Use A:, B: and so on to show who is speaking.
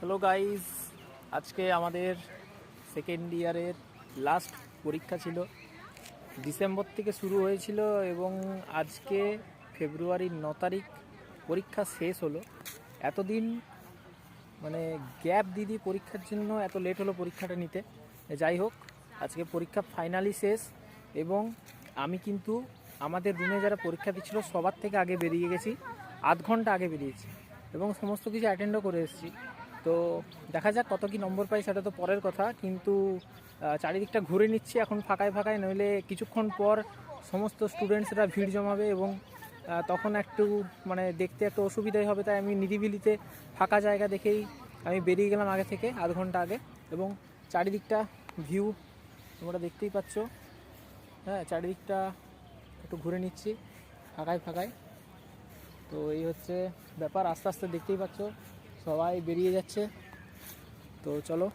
A: Hello guys, আজকে আমাদের second ইয়ারের লাস্ট পরীক্ষা ছিল। ডিসেম্বর থেকে শুরু হয়েছিল এবং আজকে ফেব্রুয়ারির 9 তারিখ পরীক্ষা শেষ হলো। এতদিন মানে গ্যাপ দিদি পরীক্ষার জন্য এত লেট হলো পরীক্ষাটা নিতে। যাই হোক, আজকে পরীক্ষা ফাইনালি শেষ এবং আমি কিন্তু আমাদের রুমে যারা পরীক্ষা দিচ্ছিল সবার থেকে আগে বেরিয়ে গেছি, আধ ঘন্টা আগে বেরিয়েছি এবং সমস্ত কিছু অ্যাটেন্ডও করে এসেছি। তো দেখা যাক কত কী নম্বর পাই, সেটা তো পরের কথা, কিন্তু চারিদিকটা ঘুরে নিচ্ছি এখন ফাঁকায় ফাঁকায়, নইলে কিছুক্ষণ পর সমস্ত স্টুডেন্টসরা ভিড় জমাবে এবং তখন একটু মানে দেখতে একটু অসুবিধাই হবে। তাই আমি নিরিবিলিতে ফাঁকা জায়গা দেখেই আমি বেরিয়ে গেলাম আগে থেকে, আধ ঘন্টা আগে। এবং চারিদিকটা ভিউ তোমরা দেখতেই পাচ্ছ। হ্যাঁ, চারিদিকটা একটু ঘুরে নিচ্ছি ফাঁকায় ফাঁকায়। তো এই হচ্ছে ব্যাপার, আস্তে আস্তে দেখতেই পাচ্ছ সবাই বেরিয়ে যাচ্ছে। তো চলো।